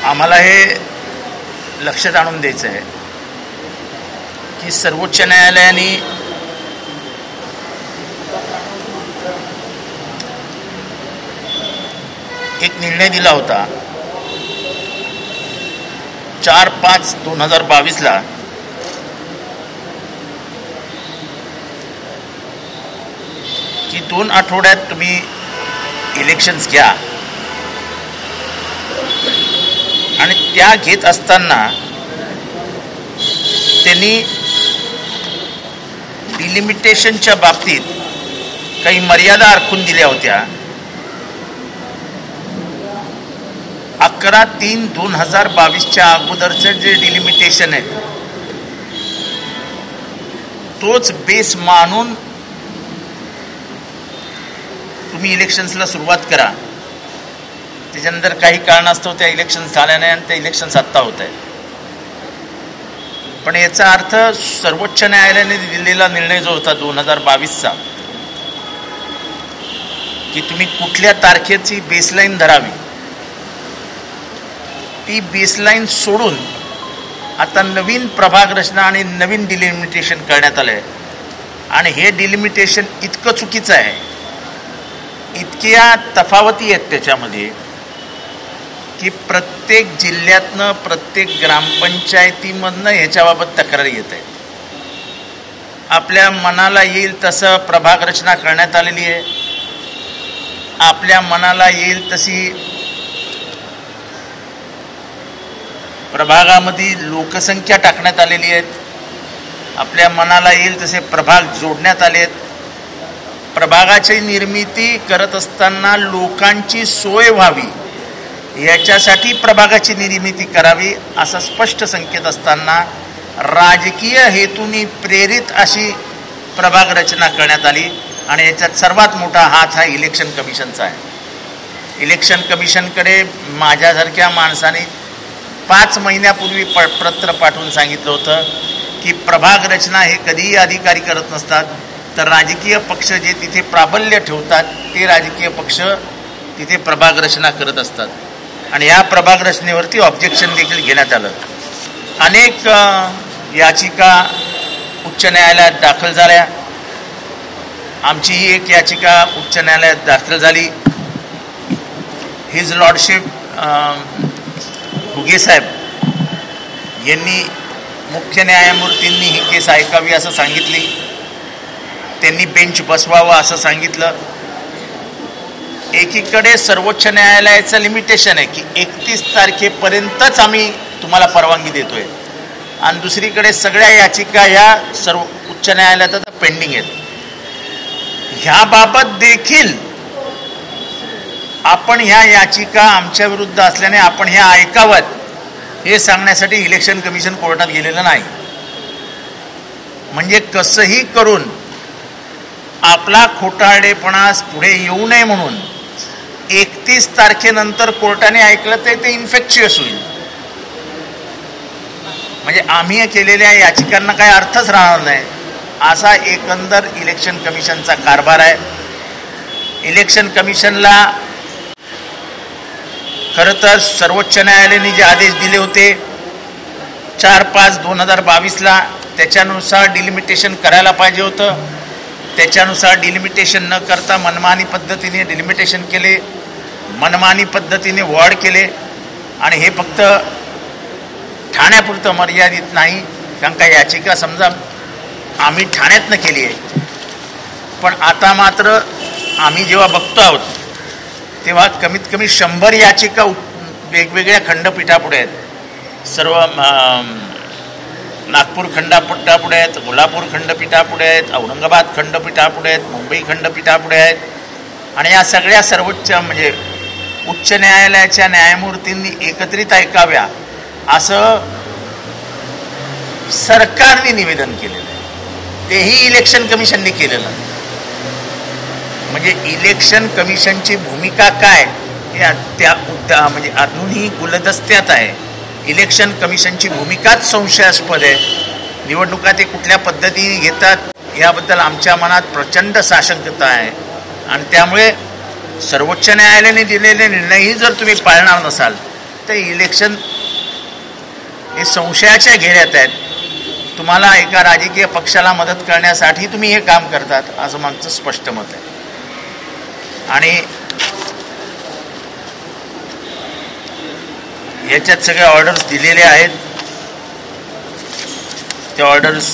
आम्हाला हे लक्षात आणून द्यायचं आहे की सर्वोच्च न्यायालयाने एक निर्णय दिला होता 4/5/2022 की 2 आठवड्यात तुम्ही इलेक्शन्स घ्या आणि त्या घेत असताना त्यांनी डिलिमिटेशनच्या बाबतीत काही मर्यादा आखून दिल्या होत्या. 11/3/2022 अगोदरचं जे डिलिमिटेशन आहे तोच बेस मानून तुम्ही इलेक्शन्सला सुरुवात करा. त्याच्यानंतर काही कारणास्तव त्या इलेक्शन झाल्या नाही आणि त्या इलेक्शन्स आत्ता होत आहेत. पण याचा अर्थ सर्वोच्च न्यायालयाने दिलेला निर्णय जो होता 2022चा की तुम्ही कुठल्या तारखेची बेसलाईन धरावी, ती बेसलाईन सोडून आता नवीन प्रभाग रचना आणि नवीन डिलिमिटेशन करण्यात आलं आहे. आणि हे डिलिमिटेशन इतकं चुकीचं आहे, इतक्या तफावती आहेत त्याच्यामध्ये की प्रत्येक जिल्ह्यातनं प्रत्येक ग्रामपंचायतीमधनं ह्याच्याबाबत तक्रारी येत आहेत. आपल्या मनाला येईल तसं प्रभाग रचना करण्यात आलेली आहे, आपल्या मनाला येईल तशी प्रभागामध्ये लोकसंख्या टाकण्यात आलेली आहेत, आपल्या मनाला येईल तसे प्रभाग जोडण्यात आले आहेत. प्रभागाची निर्मिती करत असताना लोकांची सोय व्हावी याच्यासाठी प्रभागाची निर्मिती करावी असा स्पष्ट संकेत असताना राजकीय हेतूने प्रेरित अशी प्रभाग रचना करण्यात आली. आणि याच्यात सर्वात मोठा हात हा इलेक्शन कमिशनचा आहे. इलेक्शन कमिशनकडे माझ्यासारख्या माणसाने 5 महिन्यापूर्वी पत्र पाठवून सांगितलं होतं की प्रभाग रचना हे कधीही अधिकारी करत नसतात, तर राजकीय पक्ष जे तिथे प्राबल्य ठेवतात ते राजकीय पक्ष तिथे प्रभाग रचना करत असतात. आणि या प्रभाग रचनेवरती ऑब्जेक्शन देखील घेण्यात आलं. अनेक याचिका उच्च न्यायालयात दाखल झाल्या. आमची ही एक याचिका उच्च न्यायालयात दाखल झाली. हिज लॉर्डशिप घुगे साहेब यांनी मुख्य न्यायमूर्तींनी ही केस ऐकावी असं सांगितली. त्यांनी बेंच बसवावं असं सांगितलं. एकीकडे सर्वोच्च न्यायालयाचं लिमिटेशन आहे की 31 तारखेपर्यंतच आम्ही तुम्हाला परवानगी देतोय, आणि दुसरीकडे सगळ्या याचिका ह्या सर्व उच्च न्यायालयात आता पेंडिंग आहेत. ह्याबाबत देखील आपण ह्या याचिका आमच्या विरुद्ध असल्याने आपण ह्या ऐकाव्यात हे सांगण्यासाठी इलेक्शन कमिशन कोर्टात गेलेलं नाही. म्हणजे कसंही करून आपला खोटारडेपणा पुढे येऊ नये म्हणून 31 तारखेनंतर कोर्टाने ऐकलं तर ते इन्फेक्शियस होईल. म्हणजे आम्ही केलेल्या याचिकांना काही अर्थच राहणार नाही असा एकंदर इलेक्शन कमिशनचा कारभार आहे. इलेक्शन कमिशनला खरं तर सर्वोच्च न्यायालयाने जे आदेश दिले होते 4/5/2022 त्याच्यानुसार डिलिमिटेशन करायला पाहिजे होतं. त्याच्यानुसार डिलिमिटेशन न करता मनमानी पद्धतीने डिलिमिटेशन केले, मनमानी पद्धतीने वॉर्ड केले. आणि हे फक्त ठाण्यापुरतं मर्यादित नाही, कारण का याचिका समजा आम्ही ठाण्यातनं केली आहे, पण आता मात्र आम्ही जेव्हा बघतो आहोत तेव्हा कमीत कमी 100 याचिका वेगवेगळ्या खंडपीठापुढे आहेत. सर्व नागपूर खंडपीठापुढे आहेत, कोल्हापूर खंडपीठापुढे आहेत, औरंगाबाद खंडपीठापुढे आहेत, मुंबई खंडपीठापुढे आहेत. आणि या सगळ्या सर्वोच्च म्हणजे उच्च न्यायालयाच्या न्यायमूर्तींनी एकत्रित ऐकाव्या असं सरकारने निवेदन केलेलं आहे. तेही इलेक्शन कमिशनने केलेलं आहे. म्हणजे इलेक्शन कमिशनची भूमिका काय हे म्हणजे अजूनही गुलदस्त्यात आहे. इलेक्शन कमिशनची भूमिकाच संशयास्पद आहे. निवडणुका ते कुठल्या पद्धतीने घेतात याबद्दल आमच्या मनात प्रचंड साशंकता आहे. आणि त्यामुळे सर्वोच्च न्यायालयाने दिलेले निर्णयही जर तुम्ही पाळणार नसाल तर इलेक्शन हे संशयाच्या घेऱ्यात आहेत. तुम्हाला एका राजकीय पक्षाला मदत करण्यासाठी तुम्ही हे काम करतात असं मागचं स्पष्ट मत आहे. आणि याच्यात सगळे ऑर्डर्स दिलेले आहेत. ते ऑर्डर्स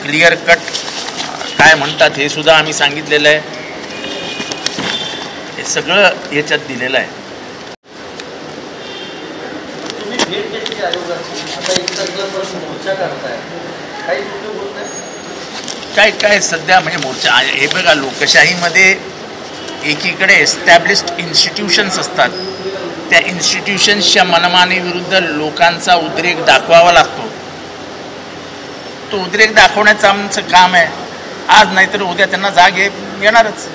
क्लिअर कट काय म्हणतात हे सुद्धा आम्ही सांगितलेलं आहे. हे सगळं याच्यात दिलेलं आहे. काय काय सध्या म्हणजे मोर्चा हे बघा, लोकशाहीमध्ये एकीकडे एस्टॅब्लिश्ड इन्स्टिट्यूशन्स असतात. त्या इन्स्टिट्यूशन्सच्या मनमानी विरुद्ध लोकांचा उद्रेक दाखवावा लागतो. तो उद्रेक दाखवण्याचं आमचं काम आहे. आज नाहीतर उद्या त्यांना जाग येणारच.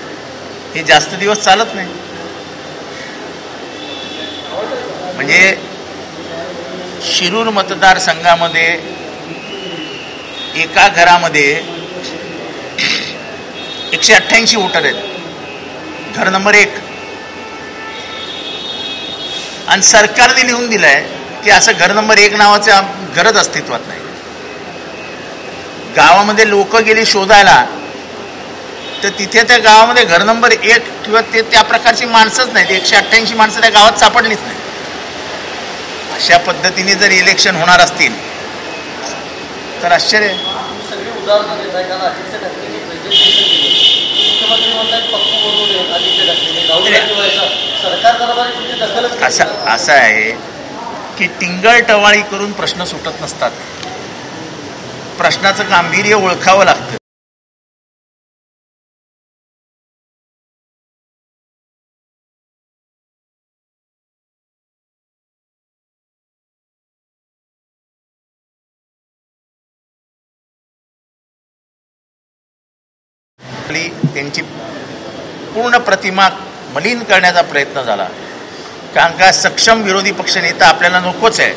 हे जास्त दिवस चालत नाही. म्हणजे शिरूर मतदारसंघामध्ये एका घरामध्ये 188 वोटर आहेत, घर नंबर 1. आणि सरकारने लिहून दिलंय की असं घर नंबर 1 नावाचं घरच अस्तित्वात नाही. गावामध्ये लोक गेली शोधायला तर तिथे त्या गावामध्ये घर नंबर 1 किंवा ते त्या प्रकारची माणसंच नाहीत. 188 माणसं त्या गावात सापडलीच नाही. अशा पद्धतीने जर इलेक्शन होणार असतील तर आश्चर्य. असं आहे की टिंगल-टवाळी करून प्रश्न सुटत नसतात. प्रश्नाचं गांभीर्य ओळखावं लागतं. त्यांची पूर्ण प्रतिमा मलिन करण्याचा प्रयत्न झाला. कारण का सक्षम विरोधी पक्षनेता आपल्याला नकोच आहे.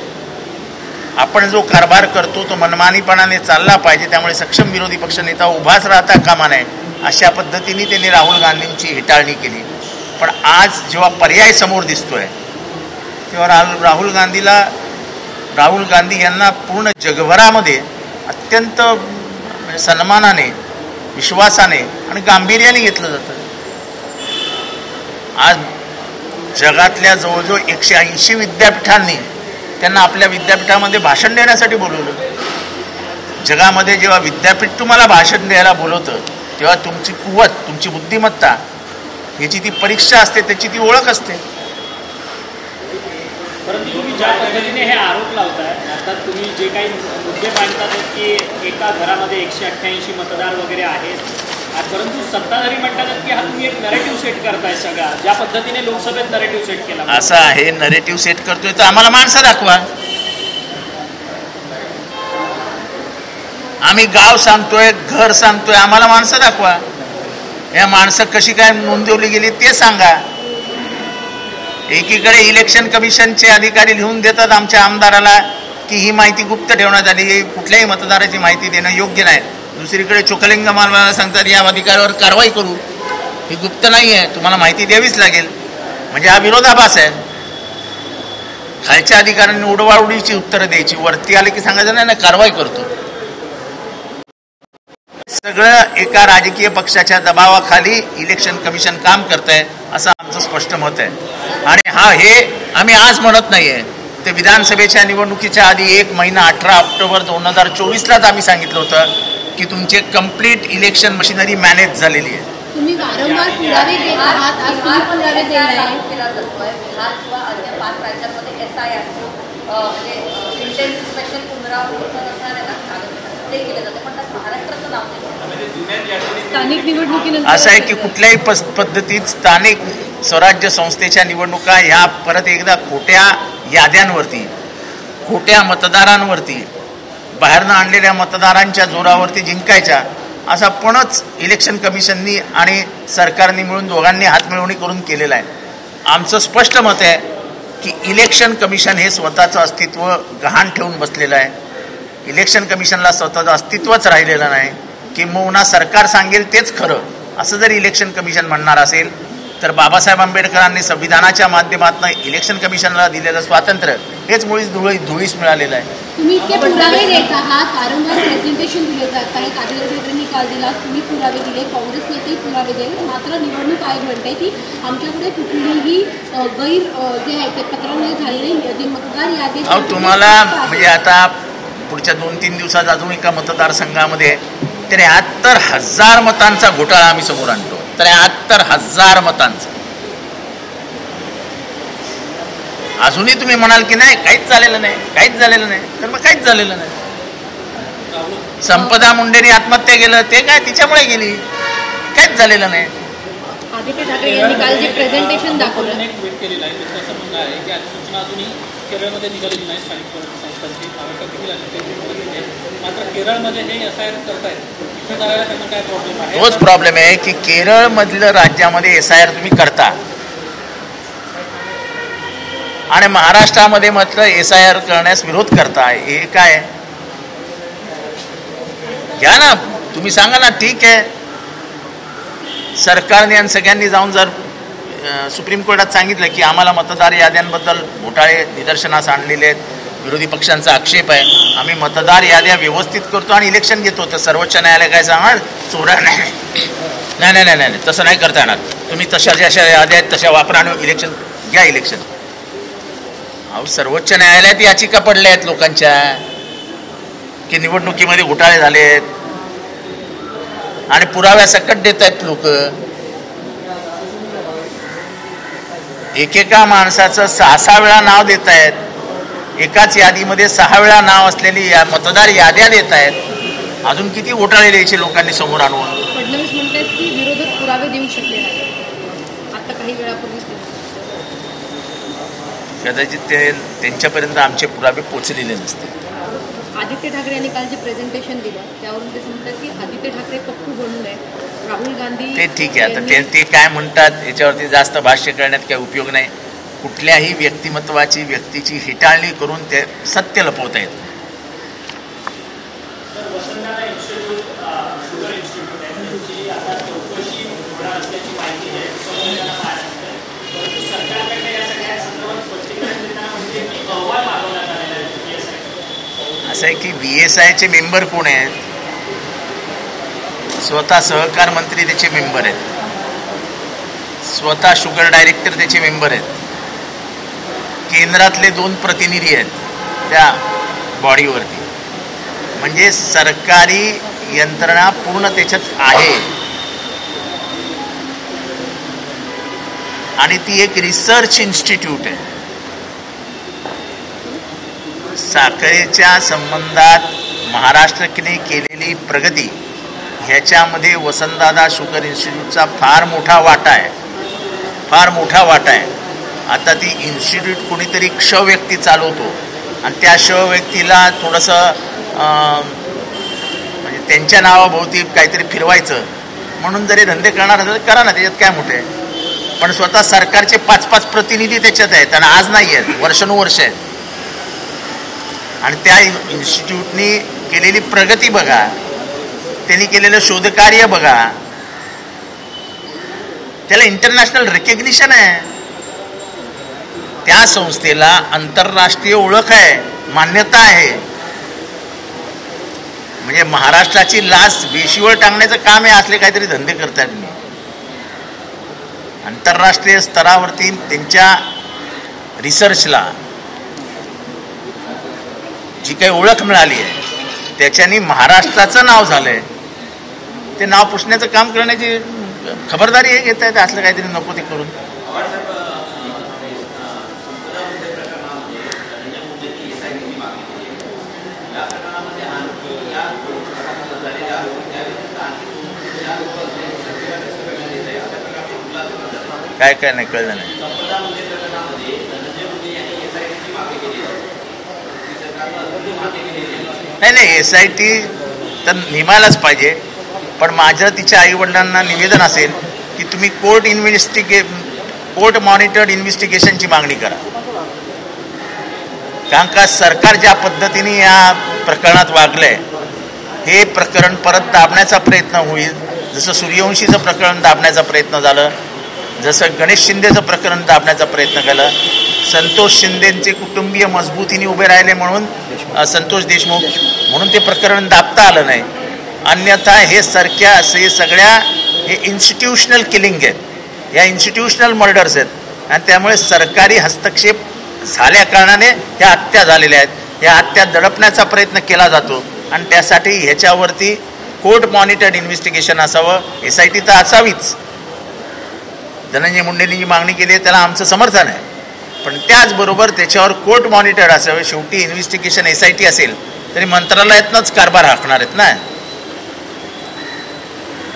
आपण जो कारभार करतो तो मनमानीपणाने चालला पाहिजे. त्यामुळे सक्षम विरोधी पक्षनेता उभाच राहता कामा नये अशा पद्धतीने त्यांनी राहुल गांधींची हेटाळणी केली. पण आज जेव्हा पर्याय समोर दिसतोय तेव्हा राहुल गांधी यांना पूर्ण जगभरामध्ये अत्यंत सन्मानाने, विश्वासाने आणि गांभीर्याने घेतलं जातं. आज जगातल्या जवळजवळ 180 विद्यापीठांनी त्यांना आपल्या विद्यापीठामध्ये भाषण देण्यासाठी बोलवलं. जगामध्ये जेव्हा विद्यापीठ तुम्हाला भाषण द्यायला बोलवतं तेव्हा तुमची कुवत, तुमची बुद्धिमत्ता याची ती परीक्षा असते, त्याची ती ओळख असते. परंतु तुम्ही ज्या पद्धतीने हे आरोप लावताय, आता तुम्ही जे काही मुद्दे मांडतात की एका घरामध्ये 188 मतदार वगैरे आहेत, परंतु सत्ताधारी म्हणतात की हा तुम्ही एक नरेटिव्ह सेट करताय. सगळा ज्या पद्धतीने लोकसभेत नरेटिव्ह सेट केला असं आहे. नरेटिव्ह सेट करतोय तर आम्हाला माणसं दाखवा. आम्ही गाव सांगतोय, घर सांगतोय, आम्हाला माणसं दाखवा. या माणसं कशी काय नोंदवली गेली ते सांगा. एकीकडे इलेक्शन कमिशनचे अधिकारी लिहून देतात आमच्या आमदाराला की ही माहिती गुप्त ठेवण्यात आली, कुठल्याही मतदाराची माहिती देणं योग्य नाही. दुसरीकडे चोखलिंगम मला सांगतात या अधिकाऱ्यावर कारवाई करू. ही गुप्त नाही आहे, तुम्हाला माहिती द्यावीच लागेल. म्हणजे हा विरोधाभास आहे. खालच्या अधिकाऱ्यांनी उडवाउडीची उत्तरं द्यायची, वरती आले की सांगायचं नाही ना कारवाई करतो. सगळं एका राजकीय पक्षाच्या दबावाखाली इलेक्शन कमिशन काम करत आहे असं आमचं स्पष्ट मत आहे. आणि हे आम्ही आज म्हणत नाहीये. ते विधानसभेच्या निवडणुकीच्या आधी 1 महिना 18 ऑक्टोबर 2024लाच आम्ही सांगितलं होतं की तुमचे कंप्लीट इलेक्शन मशिनरी मॅनेज झालेली आहे. तुम्ही वारंवार पुरावे देत आहात. आज तुम्ही पुरावे देत आहे. केला जातोय बिहार किंवा अन्य 5 राज्यांमध्ये SIR म्हणजे इंटेन्स इन्स्पेक्शन ते केले जाते, पण त्यात महाराष्ट्राचं नाव नाही. स्थानिक निवडणुकीनंतर असं आहे की कुठल्याही पद्धतीत स्थानिक स्वराज्य संस्थेच्या निवडणुका ह्या परत एकदा खोट्या याद्यांवरती, खोट्या मतदारांवरती, बाहेरनं आणलेल्या मतदारांच्या जोरावरती जिंकायच्या असा पणच इलेक्शन कमिशननी आणि सरकारने मिळून दोघांनी हातमिळवणी करून केलेला आहे. आमचं स्पष्ट मत आहे की इलेक्शन कमिशन हे स्वतःचं अस्तित्व गहाण ठेवून बसलेलं आहे. इलेक्शन कमिशनला स्वतःचं अस्तित्वच राहिलेलं नाही. किंबहुना सरकार सांगेल तेच खरं असं जर इलेक्शन कमिशन म्हणणार असेल तर बाबासाहेब आंबेडकरांनी संविधानाच्या माध्यमातून इलेक्शन कमिशनला दिलेलं स्वातंत्र्य हेच मुळीच धुळीस मिळालेलं आहे. तुम्ही इतके पुरावे देत आहात, वारंवार प्रेझेंटेशन दिले जात आहेत. आदिवासी निकाल दिला, तुम्ही पुरावे दिले, काँग्रेस नेतेही पुरावे दिले, मात्र निवडणूक आयोग म्हणते की आमच्याकडे कुठलीही गैर जे आहे ते पत्रामुळे झालेले जे मतदार यादी. तुम्हाला म्हणजे आता पुढच्या 2-3 दिवसात अजून एका मतदारसंघामध्ये 73,000 मतांचा घोटाळा आम्ही समोर आणतो. 73,000 मतांचा. अजूनही तुम्ही म्हणाल की नाही काहीच झालेलं नाही, काहीच झालेलं नाही, तर मग काहीच झालेलं नाही. संपदा मुंडेंनी आत्महत्या केलं ते काय तिच्यामुळे गेली, काहीच झालेलं नाही. आदित्य ठाकरे यांनी काल जे प्रेझेंटेशन दाखवलं केलेलं आहे त्याचं म्हणणं आहे की अधिसूचना अजूनही केरळमध्ये निघालेली नाही. स्थानिक संस्थांची आवश्यक देखील अशी मात्र केरळमध्ये हे SIR करतायत, इथे जायला त्यांना काय प्रॉब्लेम आहे? तोच प्रॉब्लेम आहे की केरळमधलं राज्यामध्ये SIR तुम्ही करता आणि महाराष्ट्रामध्ये मात्र SIR करण्यास विरोध करताय. हे काय घ्या ना, तुम्ही सांगा ना, ठीक आहे सरकारने आणि सगळ्यांनी जाऊन जर सुप्रीम कोर्टात सांगितलं की आम्हाला मतदार याद्यांबद्दल घोटाळे निदर्शनास आणलेले आहेत, विरोधी पक्षांचा आक्षेप आहे, आम्ही मतदार याद्या व्यवस्थित करतो आणि इलेक्शन घेतो, तर सर्वोच्च न्यायालय काय सांगणार? चोरा नाही नाही नाही नाही तसं नाही करता येणार, तुम्ही तशा जशा याद्या आहेत तशा वापरा आणि इलेक्शन घ्या इलेक्शन. अहो सर्वोच्च न्यायालयात याचिका पडल्या आहेत लोकांच्या की निवडणुकीमध्ये घोटाळे झालेत आणि पुराव्यासकट देत आहेत लोक. एकेका माणसाचं 6-6 वेळा नाव देत आहेत, एकाच यादीमध्ये 6 वेळा नाव असलेली मतदार याद्या देत आहेत. अजून किती घोटाळे द्यायचे लोकांनी समोर आणून? फडणवीस म्हणतात की विरोधक पुरावे देऊ शकले नाही. आता काही वेळापूर्वी कदाचित ते त्यांच्यापर्यंत आमचे पुरावे पोचलेले नसते. आदित्य ठाकरे यांनी काल जे प्रेझेंटेशन दिलं त्यावरून ते सांगतात की आदित्य ठाकरे पप्पू बनू नये, राहुल गांधी. ते ठीक आहे, आता ते काय म्हणतात याच्यावरती जास्त भाष्य करण्यात काही उपयोग नाही. कुठल्याही व्यक्तिमत्वाची व्यक्तीची हिटाळणी करून ते सत्य लपवता येत नाही. असं आहे की BSIचे मेंबर कोण आहेत? स्वतः सहकार मंत्री त्याचे मेंबर आहेत, स्वतः शुगर डायरेक्टर त्याचे मेंबर आहेत, केंद्रातले 2 प्रतिनिधी आहेत त्या बॉडीवरती. म्हणजे सरकारी यंत्रणा पूर्ण त्याच्यात आहे आणि ती एक रिसर्च इन्स्टिट्यूट आहे. साखरेच्या संबंधात महाराष्ट्राने केलेली प्रगती ह्याच्यामध्ये वसंतदादा शुगर इन्स्टिट्यूटचा फार मोठा वाटा आहे, फार मोठा वाटा आहे. आता ती इन्स्टिट्यूट कोणीतरी क्ष व्यक्ती चालवतो आणि त्या क्ष व्यक्तीला थोडंसं म्हणजे त्यांच्या नावाभोवती काहीतरी फिरवायचं म्हणून जरी धंदे करणार असेल करा ना, त्याच्यात काय मोठे आहे. पण स्वतः सरकारचे 5-5 प्रतिनिधी त्याच्यात आहेत आणि आज नाही आहेत, वर्षानुवर्ष आहेत. आणि त्या इन्स्टिट्यूटनी केलेली प्रगती बघा, त्यांनी केलेलं शोधकार्य बघा, त्याला इंटरनॅशनल रिकग्निशन आहे. त्या संस्थेला आंतरराष्ट्रीय ओळख आहे, मान्यता आहे. म्हणजे महाराष्ट्राची लाच वेशीवर टांगण्याचं काम आहे. असले काहीतरी धंदे करतायत मी. आंतरराष्ट्रीय स्तरावरती त्यांच्या रिसर्चला जी काही ओळख मिळाली आहे त्याच्यानी महाराष्ट्राचं नाव झालंय. ते नाव पुसण्याचं काम करण्याची खबरदारी हे घेत आहेत. असलं काहीतरी नको ते करून. काय काय नाही कळलं नाही. नाही SIT तर नेमायलाच पाहिजे, पण माझं तिच्या आईवडिलांना निवेदन असेल की तुम्ही कोर्ट मॉनिटर्ड इन्व्हेस्टिगेशनची मागणी करा. कारण का सरकार ज्या पद्धतीने या प्रकरणात वागलंय, हे प्रकरण परत दाबण्याचा प्रयत्न होईल. जसं सूर्यवंशीचं प्रकरण दाबण्याचा प्रयत्न झालं, जसं गणेश शिंदेचं प्रकरण दाबण्याचा प्रयत्न केलं, संतोष शिंदेचे कुटुंबीय मजबूतीने उभे राहिले म्हणून संतोष देशमुख म्हणून ते प्रकरण दाबता आलं नाही. अन्यथा हे सगळ्या इन्स्टिट्यूशनल किलिंग आहेत, ह्या इन्स्टिट्यूशनल मर्डर्स आहेत आणि त्यामुळे सरकारी हस्तक्षेप झाल्या कारणाने ह्या हत्या झालेल्या आहेत. ह्या हत्या दडपण्याचा प्रयत्न केला जातो आणि त्यासाठी ह्याच्यावरती कोर्ट मॉनिटर्ड इन्व्हेस्टिगेशन असावं. SIT तर असावीच. धनंजय मुंडेंनी जी मागणी केली आहे त्याला आमचं समर्थन आहे, पण त्याचबरोबर त्याच्यावर कोर्ट मॉनिटर्ड असावे. शेवटी इन्व्हेस्टिगेशन SIT असेल तरी मंत्रालयातनंच कारभार हाकणार आहेत ना,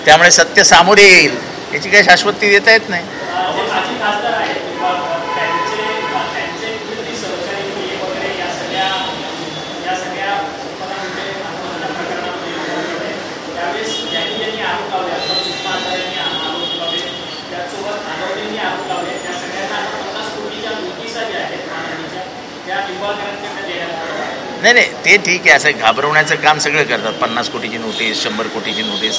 त्यामुळे सत्य सामोरे येईल याची काही शाश्वती देता येत नाही. नाही ते ठीक आहे, असं घाबरवण्याचं काम सगळं करतात. 50 कोटीची नोटीस, 100 कोटीची नोटीस.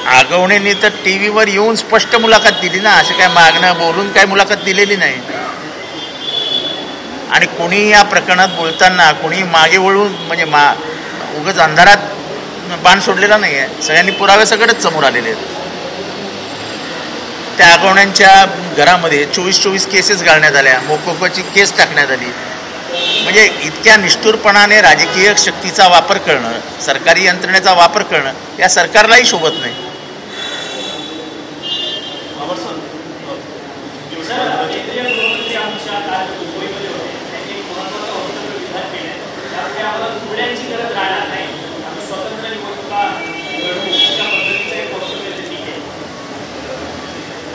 आगवणेंनी तर TV वर येऊन स्पष्ट मुलाखत दिली ना, असं काय मागणं बोलून काय मुलाखत दिलेली नाही. आणि कोणी या प्रकरणात बोलताना कोणी मागे वळून म्हणजे उगाच अंधारात बाण सोडलेला नाही आहे. सगळ्यांनी पुरावे सगळेच समोर आलेले आहेत. त्या आगवण्यांच्या घरामध्ये 24 केसेस घालण्यात आल्या, मोकोकोची केस टाकण्यात आली. म्हणजे इतक्या निष्ठुरपणाने राजकीय शक्तीचा वापर करणं, सरकारी यंत्रणेचा वापर करणं या सरकारलाही शोभत नाही.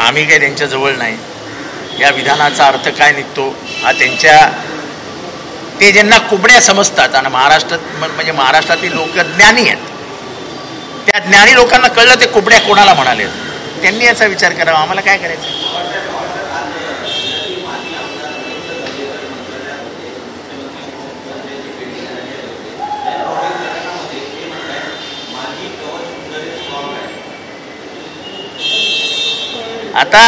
आम्ही काही त्यांच्याजवळ नाही. या विधानाचा अर्थ काय निघतो हा ते ज्यांना कुबड्या समजतात आणि म्हणजे महाराष्ट्रातील लोक ज्ञानी आहेत, त्या ज्ञानी लोकांना कळलं ते कुबड्या कोणाला म्हणाले, त्यांनी याचा विचार करावा. आम्हाला काय करायचं. आता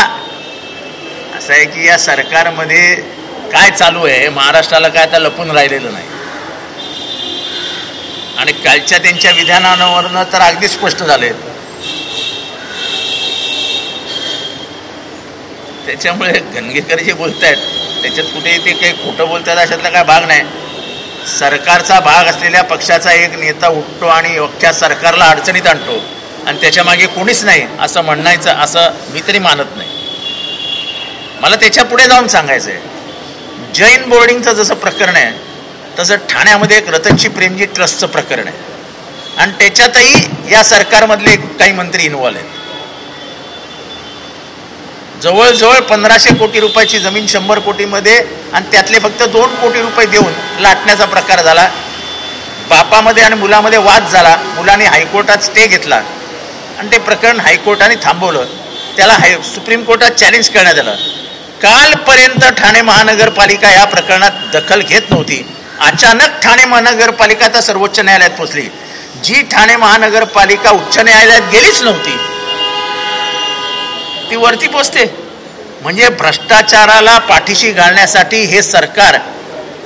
असं आहे की या सरकारमध्ये काय चालू आहे महाराष्ट्राला काय आता लपून राहिलेलं नाही. आणि कालच्या त्यांच्या विधानावरनं तर अगदी स्पष्ट झाले. त्याच्यामुळे गणगेकर जे बोलतायत त्याच्यात कुठेही ते काही खोटं बोलतात अशातला काय भाग नाही. सरकारचा भाग असलेल्या पक्षाचा एक नेता उठतो आणि अख्ख्या सरकारला अडचणीत आणतो आणि त्याच्या मागे कोणीच नाही असं म्हणायचं, असं मी तरी मानत नाही. मला त्याच्या पुढे जाऊन सांगायचं आहे. जैन बोर्डिंगचं जसं प्रकरण आहे तसं ठाण्यामध्ये एक रतनजी प्रेमजी ट्रस्टचं प्रकरण आहे आणि त्याच्यातही या सरकारमधले काही मंत्री इन्व्हॉल्व आहेत. जवळजवळ 1500 कोटी रुपयाची जमीन 100 कोटीमध्ये आणि त्यातले फक्त 2 कोटी रुपये देऊन लाटण्याचा प्रकार झाला. बापामध्ये आणि मुलामध्ये वाद झाला. मुलाने हायकोर्टात स्टे घेतला आणि ते प्रकरण हायकोर्टाने थांबवलं. त्याला सुप्रीम कोर्टात चॅलेंज करण्यात आलं. कालपर्यंत ठाणे महानगरपालिका या प्रकरणात दखल घेत नव्हती. अचानक ठाणे महानगरपालिका आता सर्वोच्च न्यायालयात पोहोचली. जी ठाणे महानगरपालिका उच्च न्यायालयात गेलीच नव्हती ती वरती पोचते. म्हणजे भ्रष्टाचाराला पाठीशी घालण्यासाठी हे सरकार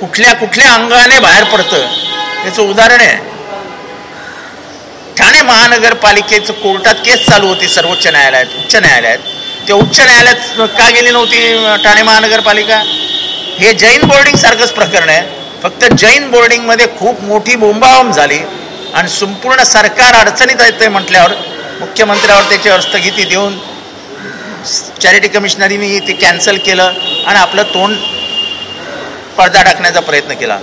कुठल्या अंगाने बाहेर पडतं याचं उदाहरण आहे. ठाणे महानगरपालिकेचं कोर्टात केस चालू होती सर्वोच्च न्यायालयात, उच्च न्यायालयात. ते उच्च न्यायालयात का गेली नव्हती ठाणे महानगरपालिका? हे जैन बोर्डिंग सारखंच प्रकरण आहे. फक्त जैन बोर्डिंगमध्ये खूप मोठी बोंबाबोंब झाली आणि संपूर्ण सरकार अडचणीत येते म्हटल्यावर मुख्यमंत्र्यावर त्याच्यावर स्थगिती देऊन चॅरिटी कमिशनरीने ते कॅन्सल केलं आणि आपलं तोंड पडदा टाकण्याचा प्रयत्न केला.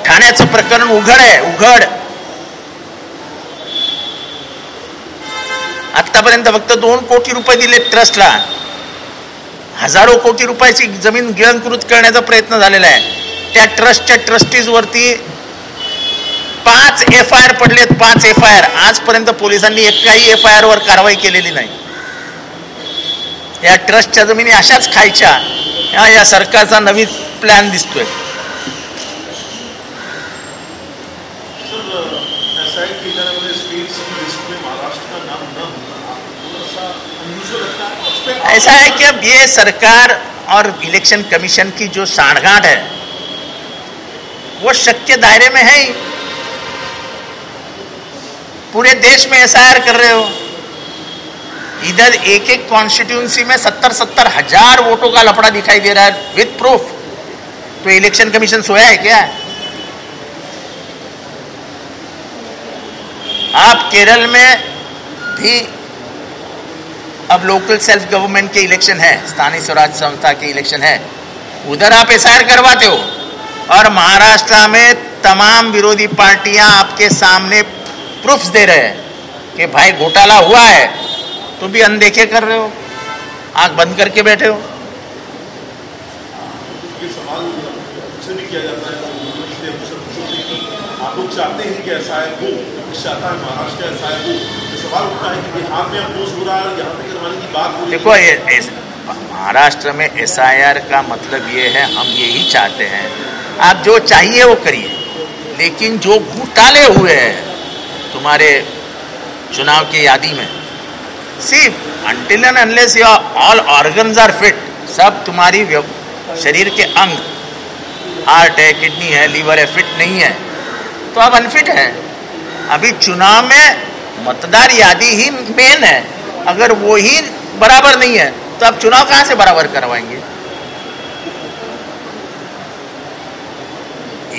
ठाण्याचं प्रकरण उघड आहे, उघड. आतापर्यंत फक्त 2 कोटी रुपये दिले ट्रस्टला हजारो कोटी रुपयाची जमीन गिळंकृत करण्याचा प्रयत्न झालेला आहे. त्या ट्रस्टच्या ट्रस्टीजवरती 5 FIR पडलेत. 5 FIR. आजपर्यंत पोलिसांनी एकाही FIR वर कारवाई केलेली नाही. या ट्रस्टच्या जमिनी अशाच खायच्या, या सरकारचा नवीन प्लॅन दिसतोय. ऐसा है कि अब ये सरकार और इलेक्शन कमीशन की जो सांठगांठ है वो शक के दायरे में है ही. पूरे देश में SIR कर रहे हो. इधर एक एक कॉन्स्टिट्यूंसी में 70-70 हजार वोटों का लफड़ा दिखाई दे रहा है विद प्रूफ. तो इलेक्शन कमीशन सोया है क्या? आप केरल में भी अब लोकल सेल्फ गवर्नमेंट के इलेक्शन है, स्थानीय स्वराज संस्था के इलेक्शन है, उधर आप SIR करवाते हो. और महाराष्ट्र में तमाम विरोधी पार्टियां आपके सामने प्रूफ्स दे रहे हैं कि भाई घोटाला हुआ है, तो भी अनदेखे कर रहे हो, आंख बंद करके बैठे हो. ये सवाल से भी किया जाता है आप लोग चाहते हैं कि SIR हो, चाहता है महाराष्ट्र SIR हो. सवाल उठता है कि बिहार में अपोज हो रहा है, यहाँ पे करवाने की बात हो रही है. देखो, महाराष्ट्र में SIR का मतलब ये है, हम यही चाहते हैं आप जो चाहिए वो करिए, लेकिन जो घोटाले हुए हैं तुम्हारे चुनाव की यादी में, सिर्फ until and unless all organs are fit, सब तुम्हारी शरीर के अंग, हार्ट है, किडनी है, लीवर है, फिट नहीं है तो आप अनफिट हैं. अभी चुनाव में मतदार यादी ही मेन है. अगर वो ही बराबर नहीं है तो आप चुनाव कहां से बराबर करवाएंगे?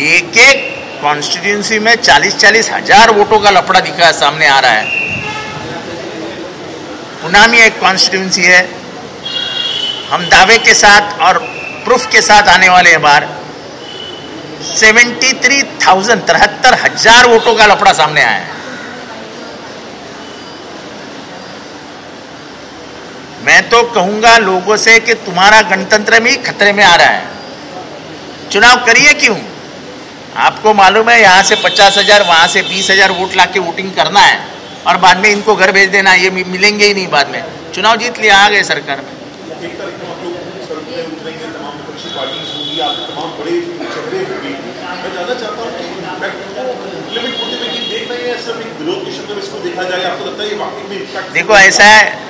एक एक कॉन्स्टिट्यूंसी में 40-40 हजार वोटों का लफड़ा दिखा सामने आ रहा है. पुणे में एक कॉन्स्टिट्यूंसी है, हम दावे के साथ और प्रूफ के साथ आने वाले हैं बार. 73,000 वोटों का लफड़ा सामने आया है. मैं तो कहूंगा लोगों से कि तुम्हारा गणतंत्र भी खतरे में आ रहा है. चुनाव करिए क्यों? आपको मालूम है यहाँ से 50,000, वहाँ से 20,000 वोट लाके वोटिंग करना है और बाद में इनको घर भेज देना, ये मिलेंगे ही नहीं. बाद में चुनाव जीत लिया, आ गए सरकार में. एक तारीख को आप लोग सड़क पे उतरेंगे, तमाम विपक्षी पार्टीज होंगी, आप तमाम बड़े झगड़े होंगे. मैं जानना चाहता हूँ कि इम्पैक्ट को इम्प्लीमेंट होते हुए देख रहे हैं, सिर्फ एक विरोध के शब्द में इसको देखा जाए, आपको लगता है ये वाकई में इम्पैक्ट? देखो, ऐसा है,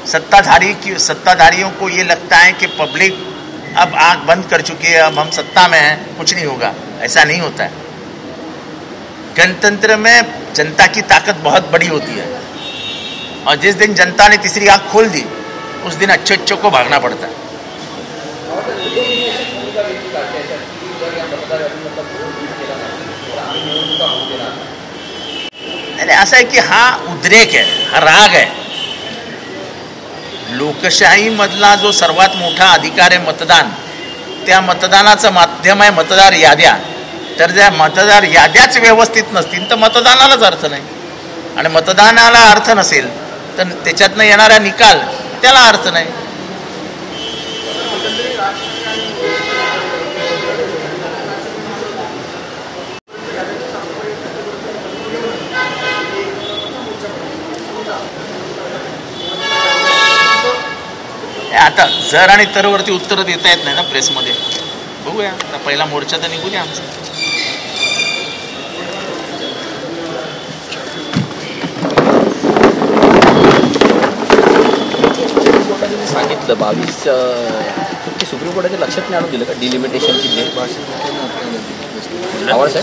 सत्ताधारियों को ये लगता है कि पब्लिक अब आंख बंद कर चुकी है, अब हम सत्ता में हैं, कुछ नहीं होगा. ऐसा नहीं होता है. गणतंत्र में जनता की ताकत बहुत बड़ी होती है, और जिस दिन जनता ने तीसरी आंख खोल दी उस दिन अच्छे को भागना पड़ता है. नहीं, ऐसा है कि हा उद्रेक आहे, हा राग आहे. लोकशाही मधला जो सर्वात मोठा अधिकार आहे मतदान, त्या मतदानाचं माध्यम आहे मतदार याद्या. तर ज्या मतदार याद्याच व्यवस्थित नसतील तर मतदानालाच अर्थ नाही, आणि मतदानाला अर्थ नसेल तर त्याच्यातनं येणारा निकाल त्याला अर्थ नाही. आता जर आणि तरवरती उत्तरं देता येत नाही ना प्रेसमध्ये. बघूया, आता पहिला मोर्चा तर निघू द्या आमचा. सांगितलं 22 की सुप्रीम कोर्टाच्या लक्षात नाही आणून दिलं का डिलिमिटेशनची डेट? आवाज आहे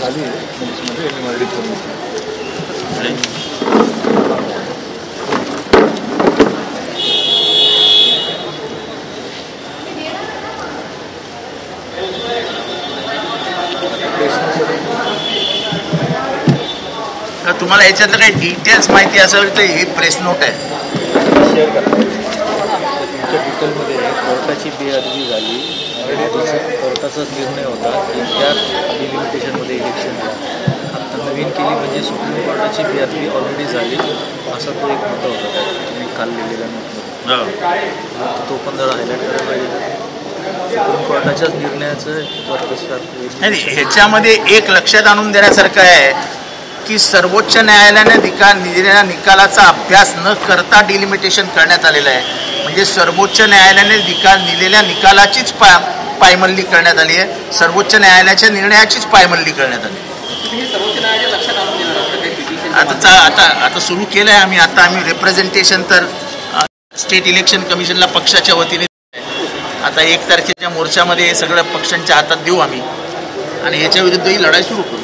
तर तुम्हाला याच्यातलं काही डिटेल्स माहिती असेल तर ही प्रेस नोट आहे. शेअर करा. तुमच्या डिटेलमध्ये कोर्टाची बेअदबी झाली, कोर्टाचाच निर्णय होता की त्या डिलिमिटेशनमध्ये इलेक्शन आता नवीन केली म्हणजे सुप्रीम कोर्टाची बेअदबी ऑलरेडी झाली, असा तो एक मुद्दा होता. तुम्ही काल लिहिलेला नोटमध्ये तो पण जरा हायलाईट करायला पाहिजे. सुप्रीम कोर्टाच्याच निर्णयाचं नाही, ह्याच्यामध्ये एक लक्षात आणून देण्यासारखं आहे की सर्वोच्च न्यायालयाने दिलेल्या निकालाचा अभ्यास न करता डिलिमिटेशन करण्यात आलेलं आहे. म्हणजे सर्वोच्च न्यायालयाने दिलेल्या निकालाचीच पायमल्ली करण्यात आली आहे, सर्वोच्च न्यायालयाच्या निर्णयाचीच पायमल्ली करण्यात आली. आता सुरू केलं आहे आम्ही रिप्रेझेंटेशन तर स्टेट इलेक्शन कमिशनला पक्षाच्या वतीने. आता 1 तारखेच्या मोर्चामध्ये हे सगळं पक्षांच्या हातात देऊ आम्ही आणि याच्या विरुद्ध ही लढाई सुरू करू.